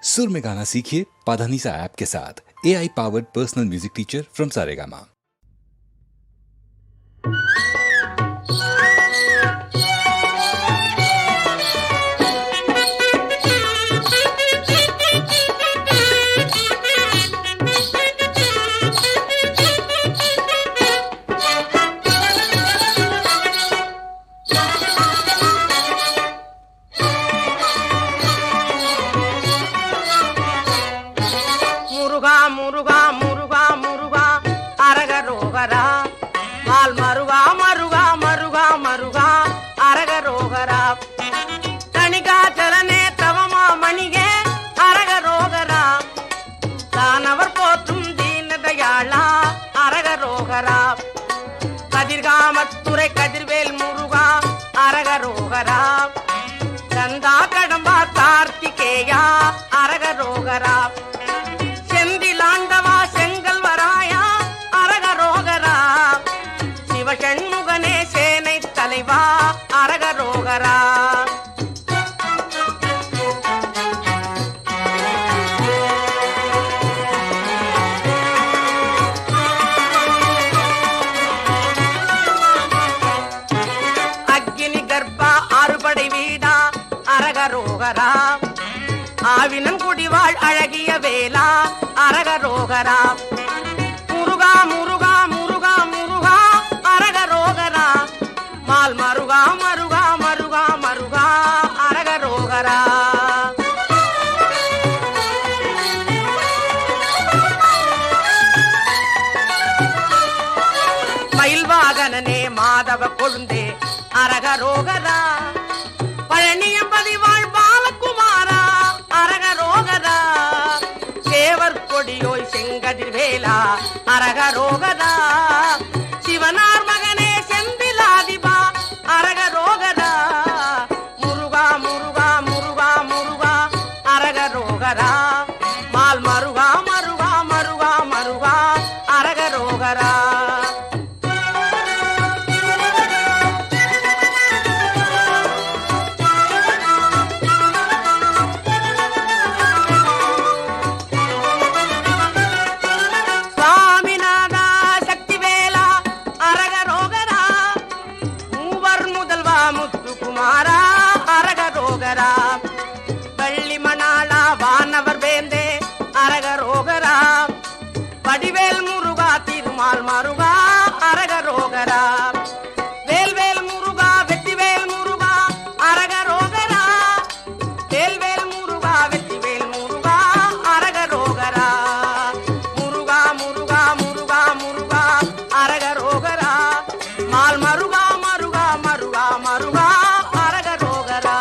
सुर में गाना सीखिए पाधानीसा ऐप के साथ। AI powered personal music teacher from Saregama. கதிர்காமத்துறை கதிர்வேல் முருகா அரகரோகரா, கந்தா கடம்பா கார்த்திகேயா அரகரோகரா, செந்திலாண்டவா செங்கல்வராயா அரகரோகரா, சிவசண்முகனே சேனை தலைவா அரகரோகரா. அரகரோகரா, ஆவினன் குடிவாழ் அழகிய வேலா அரகரோகரா, முருகா முருகா முருகா முருகா அரகரோகரா, மால் மருகா மருகா மருகா மருகா அரகரோகரா. மயில்வாகனனே மாதவ கொழுந்தே அரகரோகரா, பழனியம்பதி வாழ் பாலகுமாரா அரகரோகரா, சேவர் கொடியோய் செங்கதிர் வேலா அரகரோகரா, சிவனார் மகனே செந்திலாதிபா அரகரோகரா, முருகா முருகா முருகா முருகா அரகரோகரா, மால் மருகா மருகா மருகா மருகா அரகரோகரா. வள்ளி மணாளா வானவர் வேந்தே அரகரோகரா, வடிவேல் முருகா திருமால் மருகா அரகரோகரா, வேல்வேல் முருகா வெற்றிவேல் முருகா அரகரோகரா, வேல்வேல் முருகா வெற்றிவேல் முருகா அரகரோகரா, முருகா முருகா முருகா முருகா அரகரோகரா, மால் மருகா மருகா மருகா மருகா அரகரோகரா.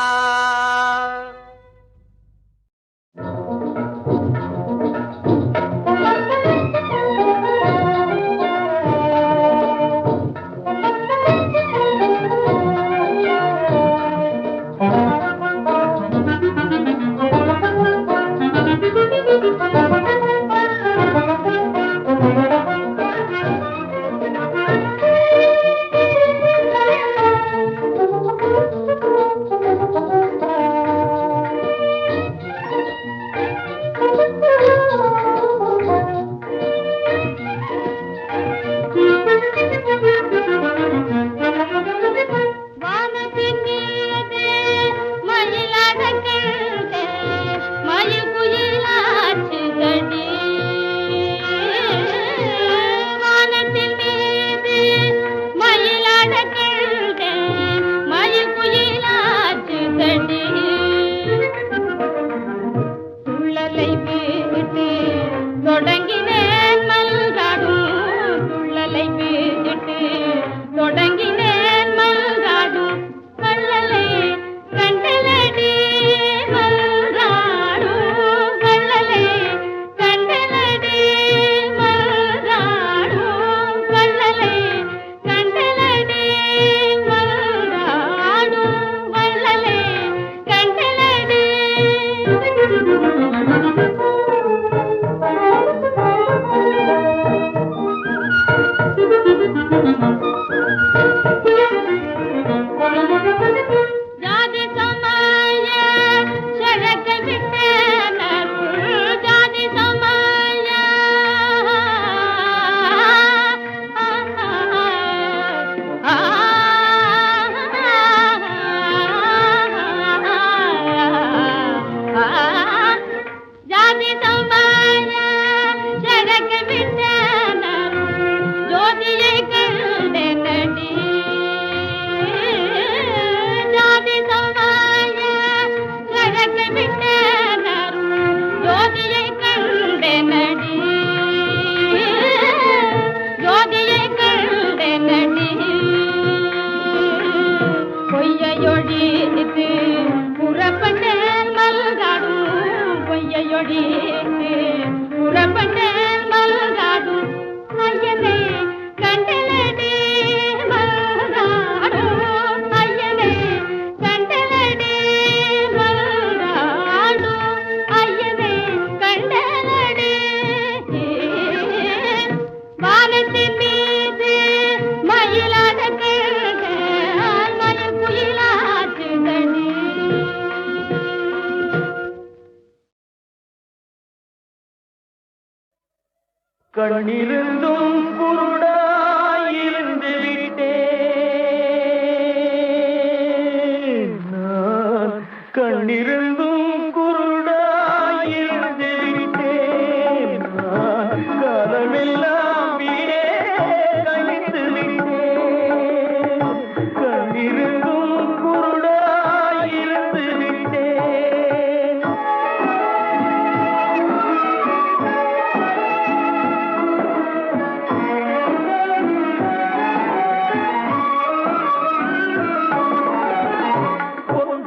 ஜாதி சமய சழக்க விட்ட மொழி புறப்பட்டேன் மல்காடு ஐயனே கண்டலடி மல்காடு ஐயனே கண்டலடி மல்காடு ஐயனே கண்டலடி வானத்தின் மீது மயிலாத மயில் குயிலாச்சுதடி. கண்ணிருந்தும் குருடாயிருந்து விட்டேன் நான். கண்ணிருந்தும் குருடாயிருந்து விட்டேன் நான். காலமெல்லாம் வீடே கழித்து விட்டேன். கண்ணிருந்தும் குருடாயிருந்து விட்டேன்.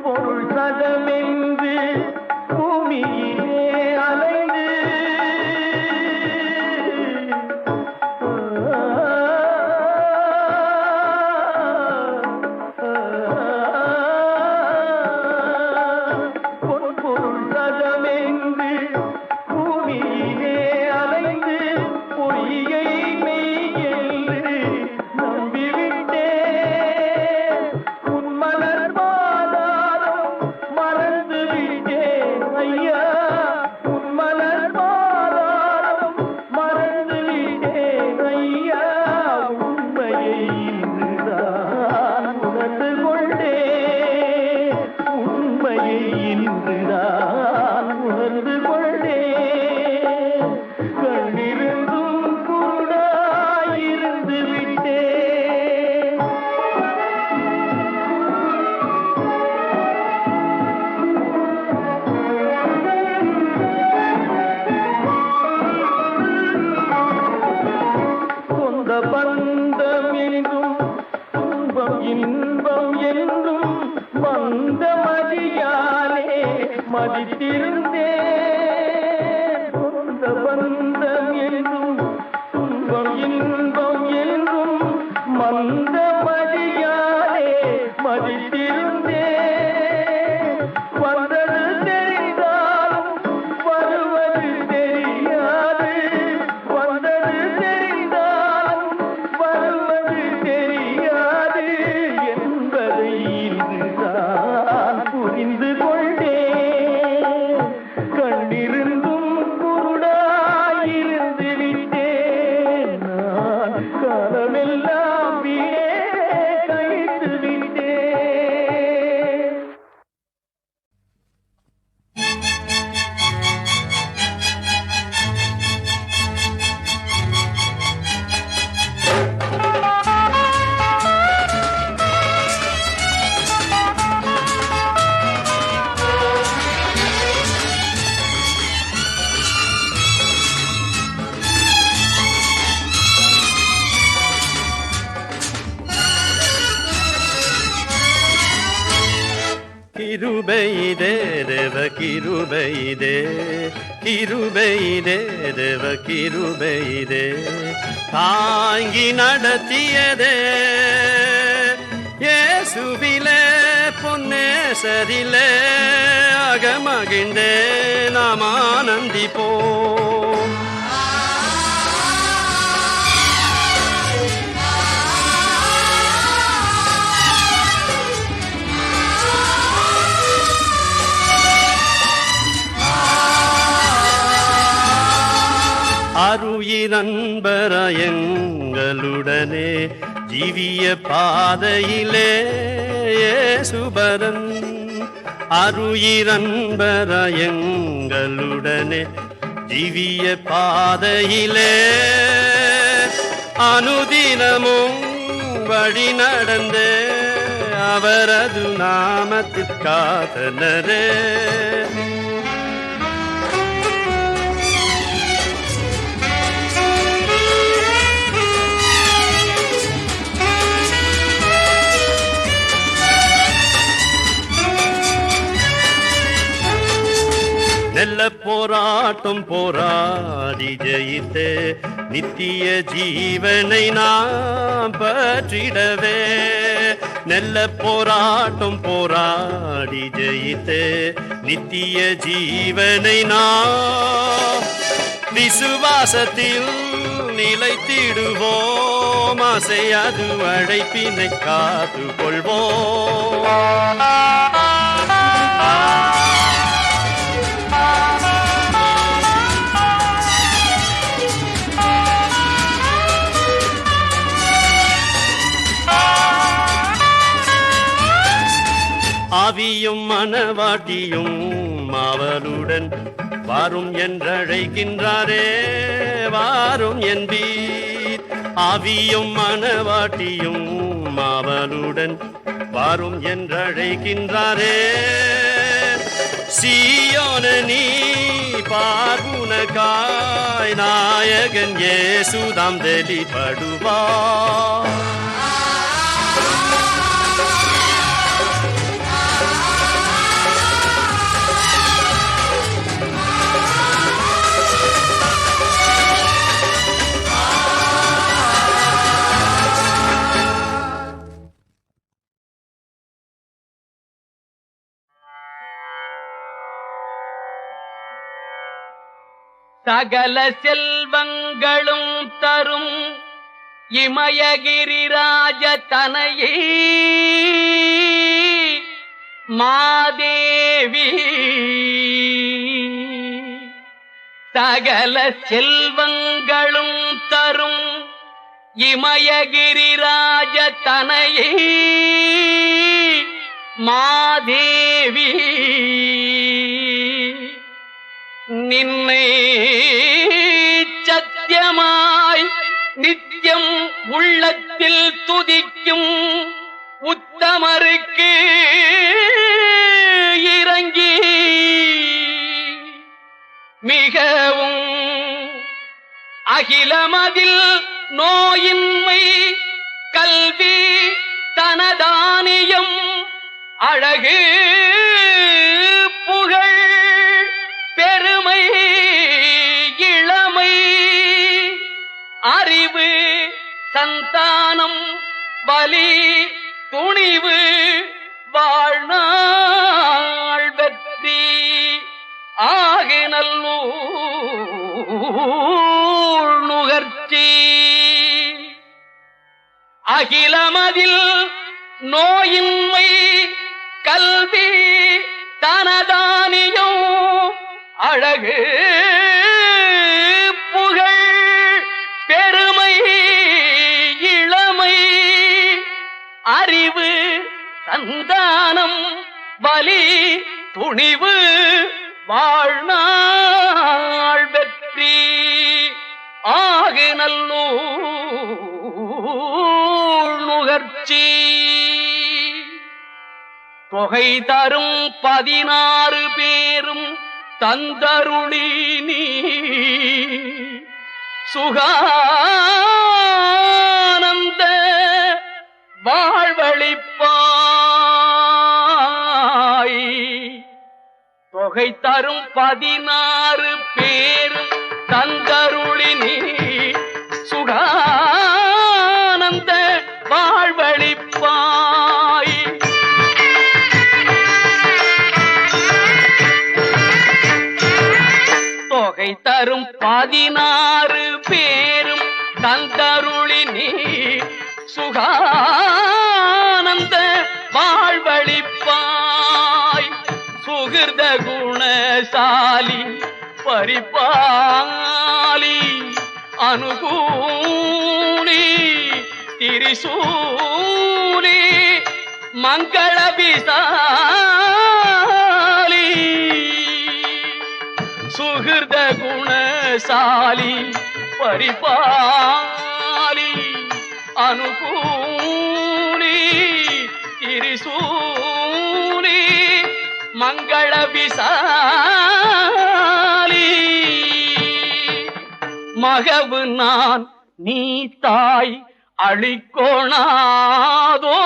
பொருள் சதமென்று பூமியிலே அலைந்து பொருள் சதமென்று பூமியிலே அலைந்து பொய்யை மெய் என்று நம்பிவிட்டேன். உன்மலர் பாதாரம் மறந்து விட்டேன் ஐயா. உன்மலர் பாதாரம் மறந்து விட்டேன் ஐயா. உண்மையை இன்றுதான் உணர்ந்து கொண்டேன். உண்மையை இன்றுதான் உணர்ந்து கொண்டேன். கண்ணிருந்தும் குருடாயிருந்து விட்டேன். சொந்த பந்தம் என்றும் துன்பம் இன்பம் என்றும் வந்த மதியாலே மதித்திருந்தேன். சொந்த பந்தம் என்றும் துன்பம் இன்பம் என்றும் மந்த மதியாலே மதித்திருந்தேன். வந்தது தெரிந்தாலும் வருவது தெரியாது. வந்தது தெரிந்தாலும் வருவது தெரியாது என்பதை இன்றுதான் புரிந்து கொண்டேன். கண்ணிருந்தும் குருடாயிருந்து விட்டேன் நான். காலமெல்லாம் வீடே கழித்து விட்டேன். கிருபைதே தேவ கிருபைதே கிருபைதே தேவ கிருபைதே தாங்கி நடத்தியதே இயேசுவிலே பொன்னேசரிலே அகமகிழ்ந்தே நாம் ஆனந்திப்போம். அருயிரன்பர எங்களுடனே ஜீவிய பாதையிலே இயேசுபரன். அருயிரன்பர எங்களுடனே ஜீவிய பாதையிலே அனுதினமும் வழி நடந்தே அவரது நாமத்தில் காத்தனரே. நெல்ல போராட்டம் போராடி ஜெயித்து நித்திய ஜீவனை நாம் பற்றிடவே. நல்ல போராட்டம் போராடி ஜெயித்து நித்திய ஜீவனை நாம் விசுவாசத்தில் நிலைத்திடுவோம். ஆசையாது அழைப்பினை காத்து கொள்வோம். ஆவியும் மனவாட்டியும் அவளுடன் வாரும் என்றழைக்கின்றாரே, வாரும் என்பீர். ஆவியும் மனவாட்டியும் அவளுடன் வாரும் என்றழைக்கின்றாரே. சீயோன நீ பார்வுனக்காய் நாயகன் இயேசுதாம் வெளிப்படுவார். சகல செல்வங்களும் தரும் இமயகிரிராஜ தனையே மாதேவி. சகல செல்வங்களும் தரும் இமயகிரிராஜ தனையே மாதேவி. நின்னை சத்தியமாய் நித்தியம் உள்ளத்தில் துதிக்கும் உத்தமருக்கு இறங்கி மிகவும் அகிலமதில் நோயின்மை கல்வி தனதானியம் அழகு புகழ் பெருமை இளமை அறிவு சந்தானம் பலி துணிவு வாழ்நாள் வெற்றி ஆகினல்லூர் நுகர்ச்சி. அகிலமதில் நோயின்மை கல்வி தனதானியம் அழகு புகழ் பெருமை இளமை அறிவு சந்தானம் பலி துணிவு வாழ்நாள் வெற்றி ஆகினல்லூர் நுகர்ச்சி. தொகை தரும் 16 பேரும் தந்தருளி நீ சுகானந்த வாழ்வழிப்பாய். தொகை தரும் 16 பேரும் தந்தருளி நீ சுகானந்த வாழ்வழிப்பாய். தொகை தரும் 16 பேரும் தந்தருளி நீ சுகானந்த வாழ்வழிப்பாய். சுகிர்த குணசாலி பரிபாலி அனுகூலி திரிசூலி மங்களபிசாலி. சுகிர்த குணசாலி பரிபாலி அனுகூலி திரிசூலி மங்களபிசாலி. மகவு நான் நீ தாய் அழிக்கோணாதோ.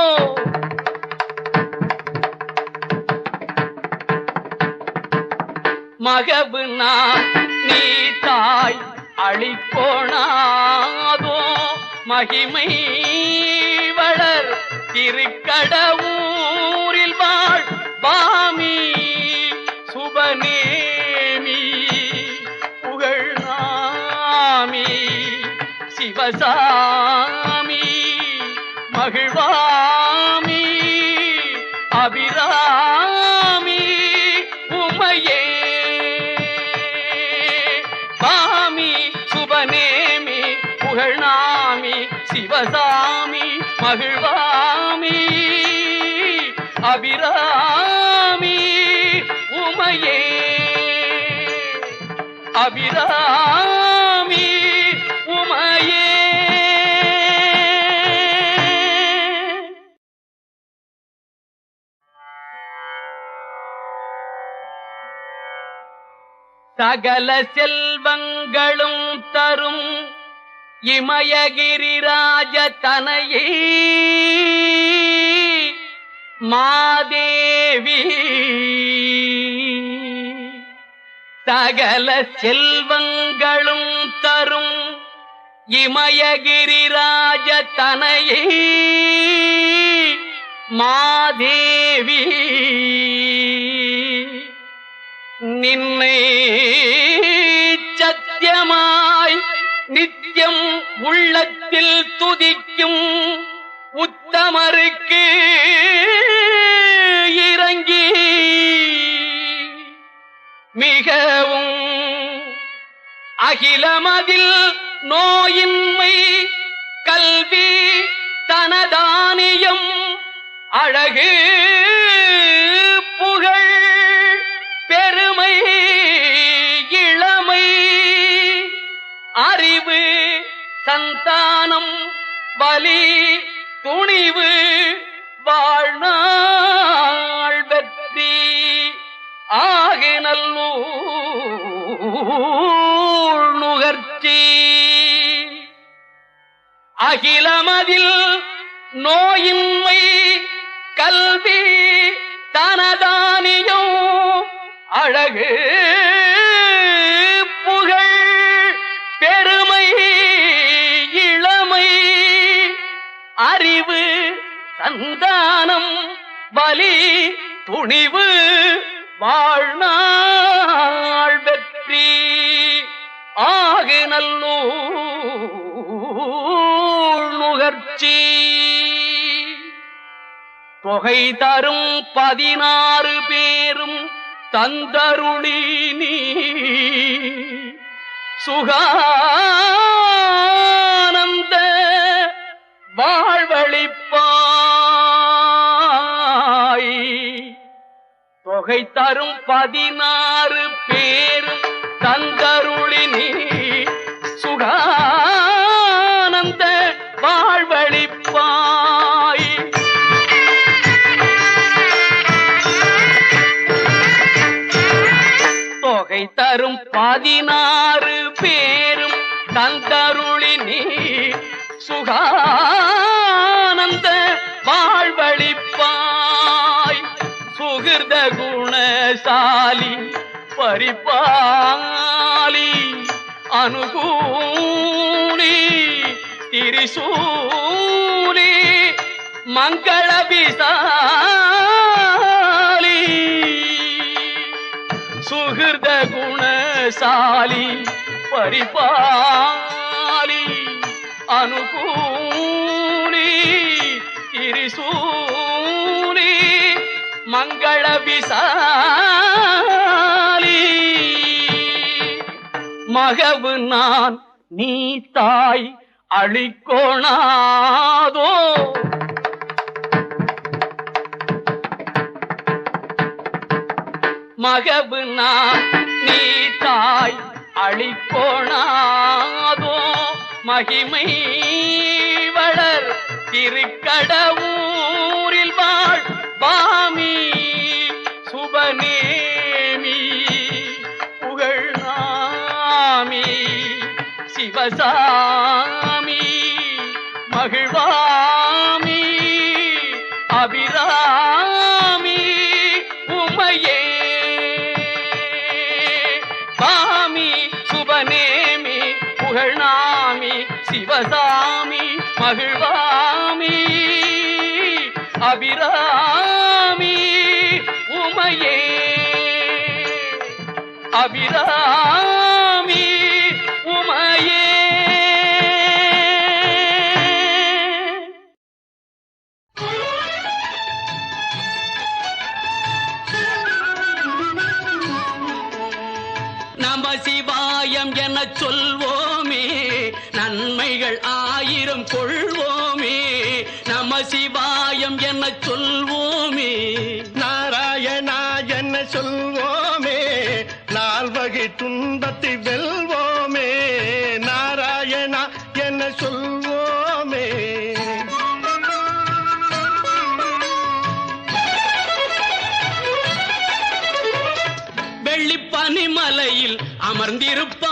மகவு நான் நீ தாய் அழிக்கோணாதோ மகிமை வளர் திருக்கடவூரில் வாழ் பாமி சுபநேமி புகழ்நாமி சிவசாமி மகிழ்வாமி அபிராமி உமையே பாமி சுபநேமி புகழ்நாமி சிவசாமி மகிழ்வாமி அபிராமி உமையே அபிராமி உமையே. சகல செல்வங்களும் தரும் இமயகிரிராஜ தனையே மாதேவி சகல செல்வங்களும் தரும் இமயகிரிராஜ தனையே மாதேவி நின்னை சத்தியமாய் நித்தியம் உள்ளத்தில் துதிக்கும் உத்தமருக்கு இறங்கி மிகவும் அகிலமதில் நோயின்மை கல்வி தனதானியம் அழகு புகழ் பெருமை இளமை அறிவு சந்தானம் பலி துணிவு வாழ்நாள் வெற்றி ஆகினல்லூர் நுகர்ச்சி அகிலமதில் நோயின்மை கல்வி தனதானியம் அழகு புகழ் பெருமை இளமை அறிவு சந்தானம் பலி துணிவு வாழ்நாள் வெற்றி ஆகினல்லூர் நுகர்ச்சி தொகை தரும் 16 பேரும் தந்தருளி நீ சுகானந்த வாழ்வழிப்பாய் தொகை தரும் 16 பேரும் தந்தருளி நீ சுகானந்த வாழ்வழிப்பாய் தொகை தரும் 16 பேரும் தந்தருளி நீ சுகானந்த வாழ்வழிப்பாய் சுகிர்த குணசாலி பரிபாலி அனுகூலி திரிசூலி மங்கள விசாலி சுகிர்த குணசாலி பரிபாலி அனுகூலி திரிசூலி மங்கள விசாலி மகவு நான் நீ தாய் அழிக்கோணாதோ மகவு நான் நீ தாய் அழிக்கோணாதோ மகிமை வளர் திருக்கடவூரில் வாழ் பாமி சுபநேமி புகழ்நாமி சிவசாமி மகிழ்வாமி அபிராமி உமையே புகழ்நாமி சிவசாமி மகிழ்வாமி அபிராமி உமையே அபிராமி உமையே. நம சிவாயம் என சொல்வோமே, நன்மைகள் 1000 கொள்வோமே. நம சிவாயம் என சொல்வோமே, நாராயணா என்ன சொல்வோமே, நால்வகை துன்பத்தை வெல்வோமே. நாராயணா என்ன சொல்வோமே. வெள்ளிப்பனிமலையில் அமர்ந்திருப்பான்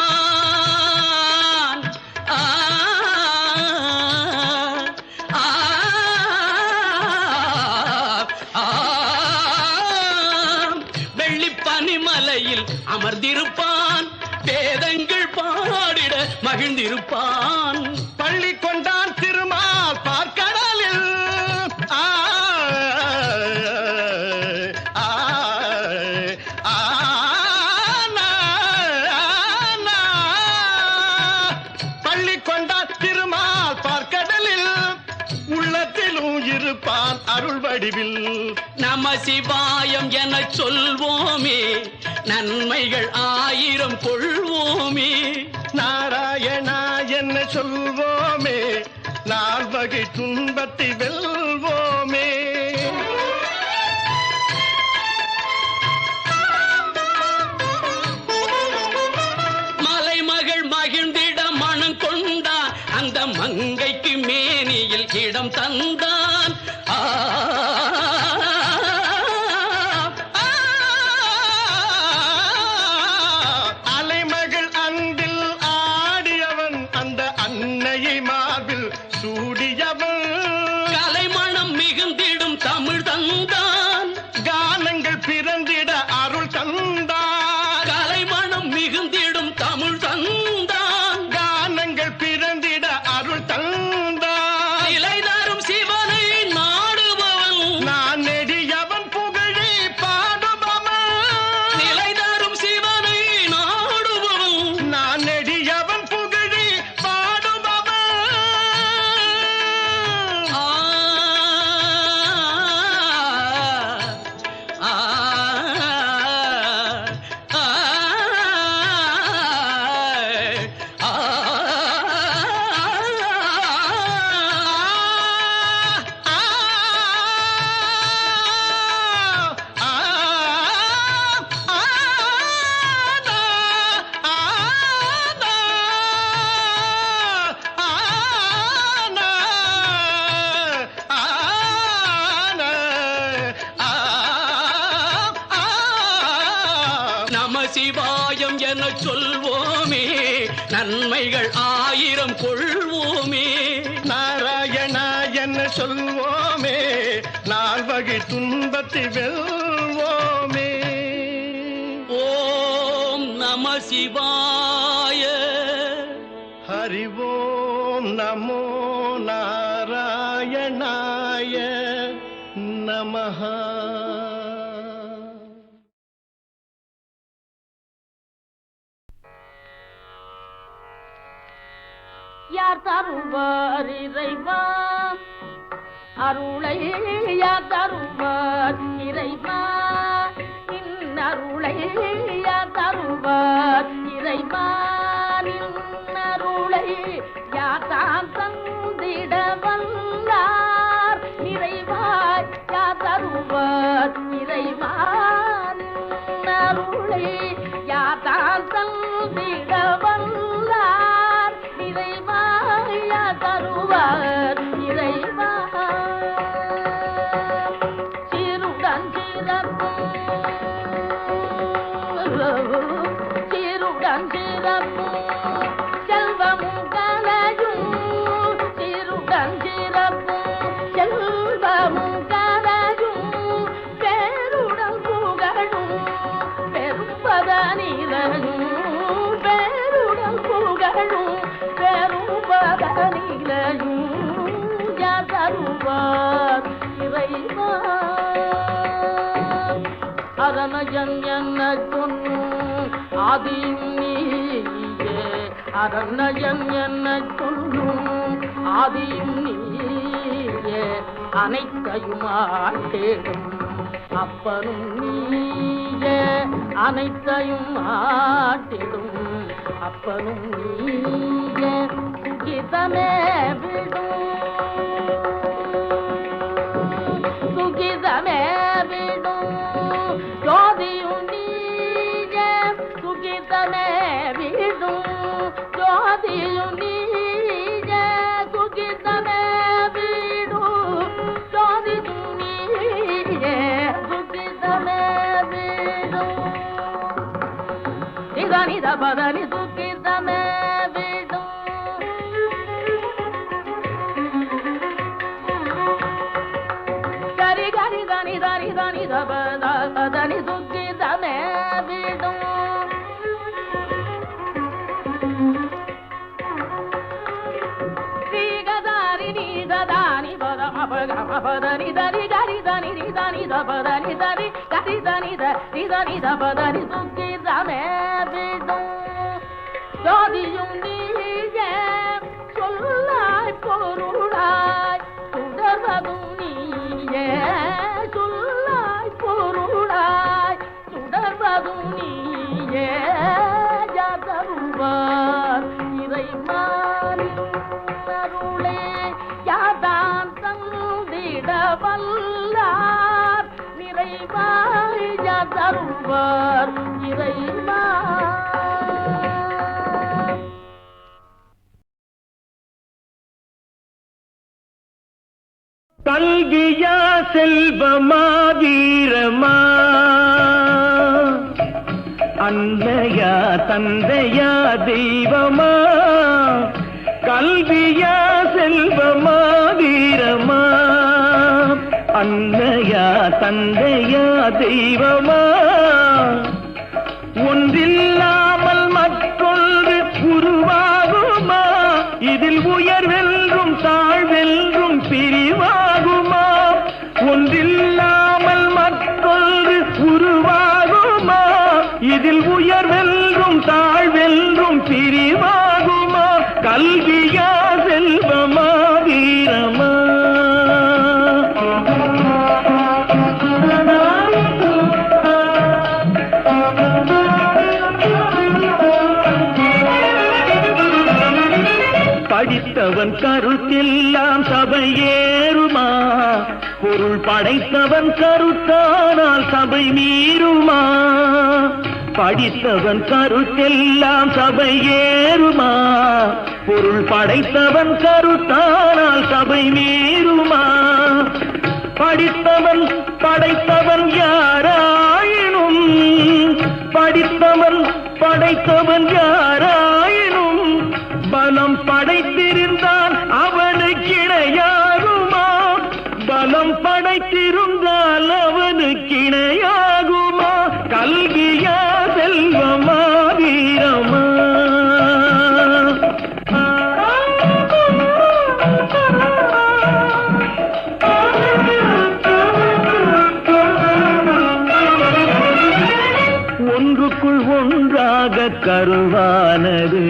வெள்ளிப்பனிமலையில் அமர்ந்திருப்பான், வேதங்கள் பாடிட மகிழ்ந்திருப்பான். பள்ளி கொண்டான் திருமால் பார்க்கடலில் பள்ளி கொண்டான் திருமால் பார்க்கடலில், உள்ளத்திலும் இருப்பான் அருள் வடிவில். நம சிவாயம் என சொல்வோமே, நன்மைகள் 1000 கொள்வோமே. நாராயணா என்ன சொல்வோமே, நால்வகை துன்பத்தை வெல்வோமே. மலைமகள் மகிழ்ந்திட மனம் கொண்டான், அந்த மங்கைக்கு மேனியில் இடம் தந்தான். அலைமகள் அன்பில் ஆடியவன், அந்த அன்னையை மார்பில் சூடியவன். கலைமணம் மிகுந்திடும் தமிழ் தந்தான், கானங்கள் பிறந்திட அருள் தந்தான். கலைமணம் மிகுந்திடும் தமிழ் தந்தான், கானங்கள் பிறந்திட அருள் தந்தான். நிலை தரும் சிவனை நாடுபவன், நான் நெடியவன் புகழை பாடுபவன். நிலை தரும் சிவனை நாடுபவன். நான் நெடியவன் புகழை பாடுபவன். நம சிவாயம் என சொல்வோமே, நன்மைகள் 1000 கொள்வோமே. நாராயணா என்ன சொல்வோமே, நால்வகை துன்பத்தை வெல்வோமே. ஓம் நம சிவாய. ஹரி ஓம் நமோ நாராயணாய நமஹ. யார் தருவார் இறைவா அருளை, யார் தருவார் இறைவா இன்னருளை, யார் தருவார் இறைவா இன்னருளை, யார் தான் தந்திட வல்லார் இறைவாய், யார் தருவார் இறைவா இன்னருளை, யார் தான் தந்திட வல்லார் இறைவா, யார் தருவார் இறைவா. சீருடன் சிறப்பும் சீருடன் சிறப்பும் செல்வமும் கலையும், சீருடன் சிறப்பும் செல்வமும் கலையும், பேருடன் புகழும் பெரும்பதனிலையும், பேருடன் புகழும் இறைவா அரணயன் என்ன சொல்லும் ஆதியும் நீயே அரணயன் என்ன சொல்லும் ஆதியும் நீயே அனைத்தையும் ஆட்டேடும் அப்பனும் நீயே அனைத்தையும் ஆட்டிடும் அப்பனும் நீயே சுகிதமே விடும் சுகிதமே விடும் ஜோதியும் நீயே சுகிதமே விடும் ஜோதியும் நீயே சுகிதமே விடும் ஜோதியும் நீயே சுகிதமே விடும் நித பதனி சுகிதமே விடும் கரி கரி தனி தனி தனி பதனி சுகிதமே விடும் ஸ்ரீகதாரி நீததானி பதம பகம பதனி தரி கரி தனி தனி பதனி தரி கரி தனி தனி பதனி சுகிதமே விடும் ஜோதியும் நீயே சொல்லாய் பொருளாய் சுடர்வதும் நீயே சொல்லாய் பொருளாய் சுடர்வதும் நீயே யாதருவார் இறைமானின் அருளே யாதான் தந்திட வல்லார் நிறைவாய் யாதருவார் இறைமா கல்வியா செல்வமா வீரமா அன்னையா தந்தையா தெய்வமா கல்வியா செல்வமா வீரமா அன்னையா தந்தையா தெய்வமா ஒன்றில்லாமல் மற்றொன்று உருவாகுமா இதில் உயர்வென்றும் தாழ்வென்றும் பிரிவாகுமா ஒன்றில்லாமல் மற்றொன்று உருவாகுமா இதில் உயர்வென்றும் தாழ்வென்றும் பிரிவாகுமா கல்வியா செல்வமா வீரமா படித்தவன் கருத்தெல்லாம் சபையேறுமா பொருள் படைத்தவன் கருத்தானால் சபை மீறுமா படித்தவன் கருத்தெல்லாம் சபையேறுமா பொருள் படைத்தவன் கருத்தானால் சபை மீறுமா படித்தவன் படைத்தவன் யாராயினும் படித்தவன் படைத்தவன் யாராயினும் பலம் படைத்திருந்தால் அவனுக்கு இணையாகுமா பலம் படைத்திருந்தால் அவனுக்கு இணையாகுமா கல்வியா செல்வமா வீரமா ஒன்றுக்குள் ஒன்றாக கருவானது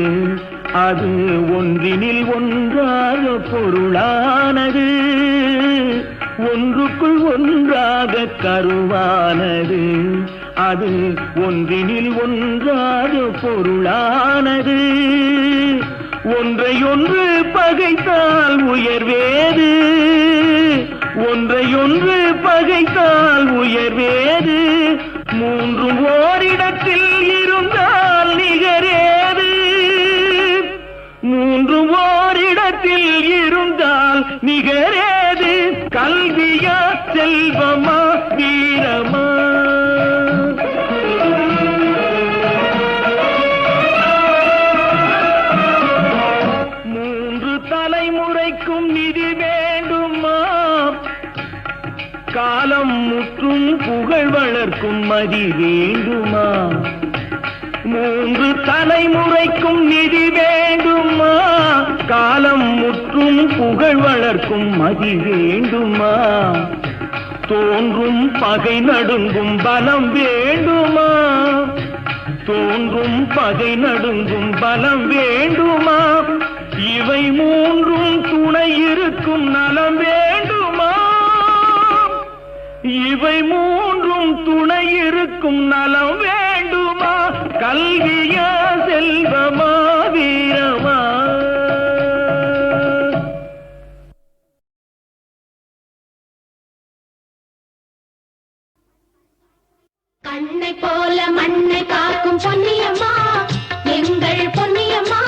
அது ஒன்றினில் ஒன்றாக பொருளானது ஒன்றுக்குள் ஒன்றாக கருவானது அது ஒன்றினில் ஒன்றாக பொருளானது ஒன்றையொன்று பகைத்தால் உயர்வேது ஒன்றையொன்று பகைத்தால் உயர்வேது மூன்றும் ஓரிடத்தில் இருந்தால் நிகரேது மூன்று ஓரிடத்தில் இருந்தால் நிகரேது கல்வியா செல்வமா வீரமா மூன்று தலைமுறைக்கும் நிதி வேண்டுமா காலம் முற்றும் புகழ் வளர்க்கும் மதி வேண்டுமா மூன்று தலைமுறைக்கும் நிதி வேண்டுமா காலம் முற்றும் புகழ் வளர்க்கும் மதி வேண்டுமா தோன்றும் பகை நடுங்கும் பலம் வேண்டுமா? தோன்றும் பகை நடுங்கும் பலம் வேண்டுமா? இவை மூன்றும் துணை இருக்கும் நலம் வேண்டுமா? இவை மூன்றும் துணை இருக்கும் நலம் வேண்டுமா? கல்வியா செல்வமா வீரமா? கண்ணை போல மண்ணை காக்கும் பொன்னியம்மா, எங்கள் பொன்னியம்மா.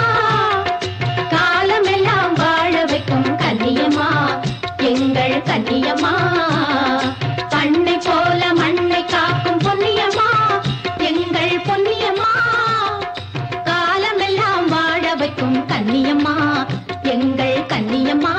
காலமெல்லாம் வாழ வைக்கும் கன்னியம்மா, எங்கள் கன்னியம்மா. கண்ணை போல மண்ணை காக்கும் பொன்னியம்மா, எங்கள் பொன்னியம்மா. காலமெல்லாம் வாழ வைக்கும் கன்னியம்மா, எங்கள் கன்னியம்மா.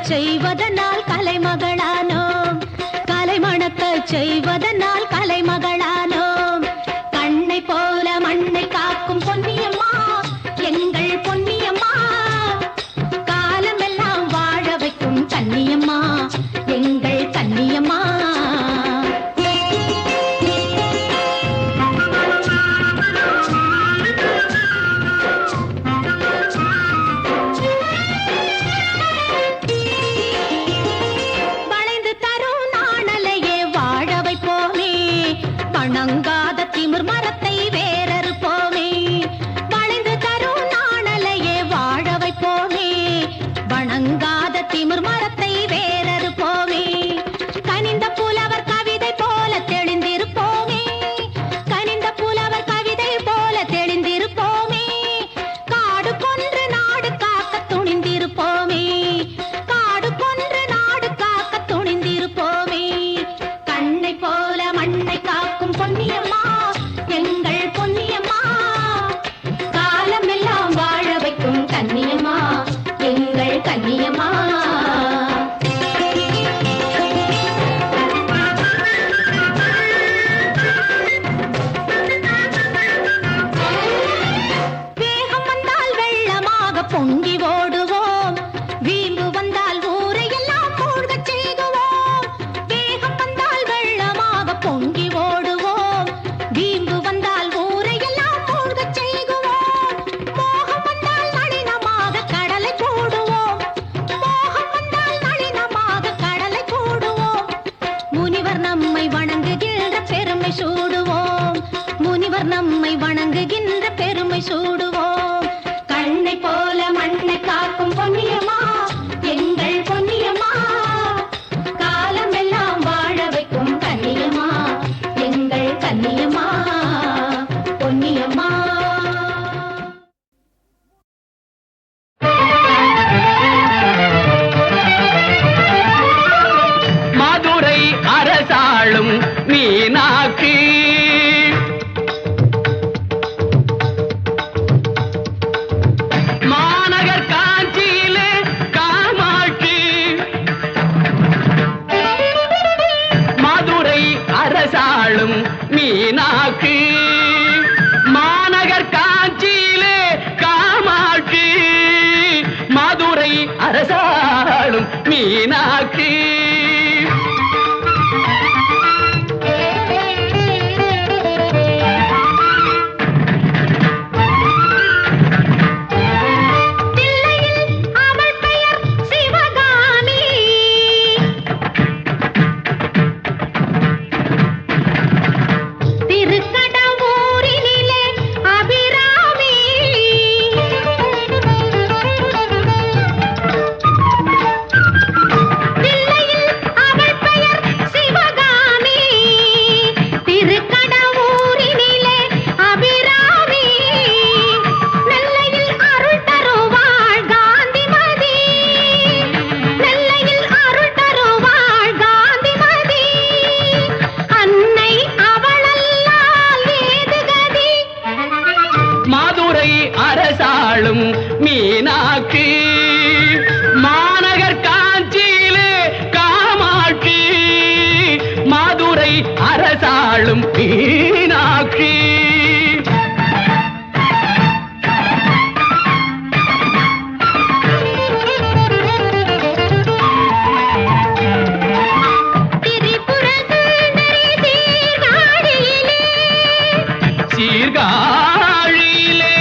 செய்வதனால் கலைமகளானோம், கலைமணக்க செய்வதனால் கலைமகளானோம். கண்ணை போல மண்ணை காக்கும் பொன்னியம்மா, எங்கள் பொன்னியம்மா. காலமெல்லாம் வாழ வைக்கும் கன்னியம்மா, எங்கள் கன்னியம்மா. வணங்காத திமிர் மரத்தை வேறறுப்போமே, வளைந்து தரும் நாணலையே வாழ வைப்போமே. வணங்காத திமிர் மரத்தை வேறறுப்போமே. கனிந்த புலவர் கவிதை போல தெளிந்திருப்போமே, கனிந்த புலவர் கவிதை போல தெளிந்திருப்போமே. காடு கொன்று நாடு காக்க துணிந்திருப்போமே, காடு கொன்று நாடு காக்க துணிந்திருப்போமே. கண்ணை போல மண்ணை காக்கும் பொன்னியம்மா, எங்கள் பொன்னியம்மா. காலமெல்லாம் வாழ வைக்கும் கன்னியம்மா, எங்கள் கன்னியம்மா. வேகம் வந்தால் வெள்ளமாக பொங்கி ஓடுவோம், வீம்பு வந்தால் ஊரை எல்லாம் மூழ்கச் செய்குவோம். வேகம் வந்தால் வெள்ளமாக பொங்கி ஓடுவோம், வீம்பு வந்தால் ஊரை எல்லாம் மூழ்கச் செய்குவோம். மோகம் வந்தால் நளினமாக கடலை கூடுவோம், மோகம் வந்தால் நளினமாக கடலை கூடுவோம். முனிவர் நம்மை வணங்குகின்ற பெருமை சூடுவோம், முனிவர் நம்மை வணங்குகின்ற பெருமை சூடுவோம். கண்ணை போல மண்ணை காக்கும் பொன்னியம்மா, எங்கள் பொன்னியம்மா. காலமெல்லாம் வாழ வைக்கும் கன்னியம்மா, எங்கள் கன்னியம்மா, பொன்னியம்மா. மதுரை அரசாளும் மீனாட்சி, மாநகர் காஞ்சியிலே காமாட்சி. மதுரை அரசாளும் மீனாட்சி, மாநகர் காஞ்சியிலே காமாட்சி. மதுரை அரசாளும் மீனாட்சி. தில்லையில் மீனாட்சி மாநகர் காஞ்சியிலே காமாட்சி மதுரை அரசாளும் மீனாட்சி சீர்காழியிலே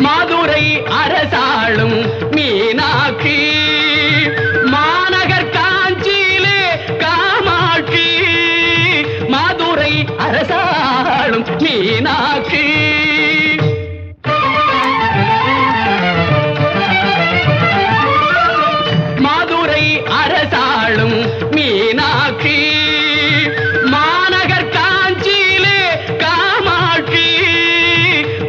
மதுரை அரசாளும் மீனாட்சி மாநகர் காஞ்சியிலே காமாட்சி மதுரை அரசாளும் மீனாட்சி மதுரை அரசாளும் மீனாட்சி மாநகர் காஞ்சியிலே காமாட்சி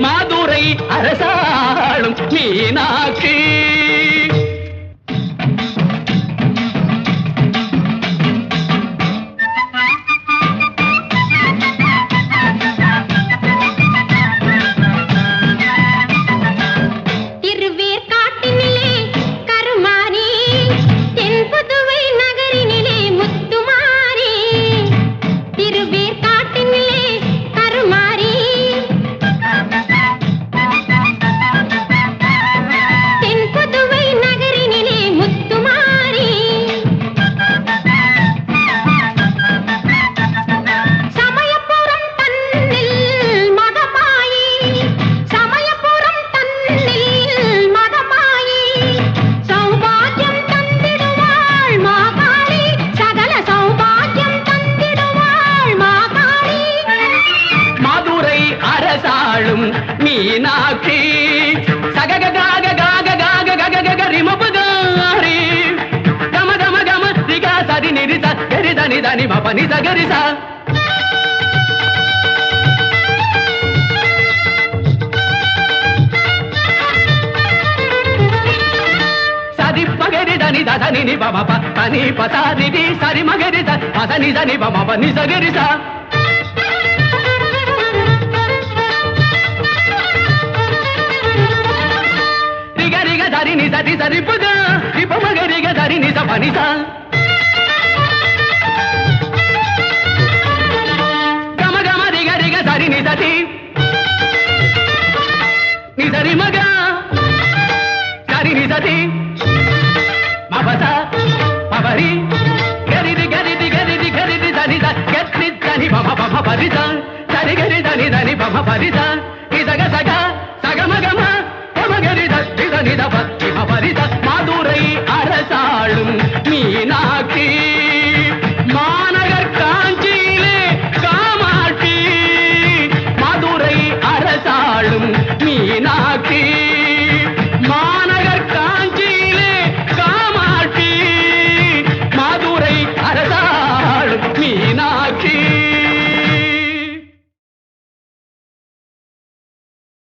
மதுரை அரசாளும் மீனாட்சி திருவேற்காட்டினிலே கருமாரி தென்புதுவை நகரினிலே முத்துமாரி திருவேற்காட்டினிலே கருமாரி தென்புதுவை நகரினிலே முத்துமாரி சமயபுரம் தன்னில் மகமாயி சமயபுரம் தன்னில் மகமாயி சௌபாகியம் தந்திடுவாள் மாகாளி சகல சௌபாகியம் தந்திடுவாள் மாகாளி மதுரை அரசாளும் மீனாட்சி சகக காக காக காக கக கக ரிமபகாரி கம கம கம ரிகா சரி நிரிச கரி தனி தனி மபனி சகரிசா சரி மகரி தனி தனி நி பம ப தனி பசா ரிதி சரி மகரி த பசனி தனி பம பனி சகரிசா ரிக ரிக சரி நி சரி சரி புக ரிப மக ரிக சரி நி ச பனி சா கம கம ரிக ரிக சரி நி சதி நி சரி மக சரி நி சதி மபச பபரி கரிதி கரிதி கரிதி கரிதி சரி ச கத்ரி தனி பம பம பரிசா சரி கரி தனி தனி பம பரிசா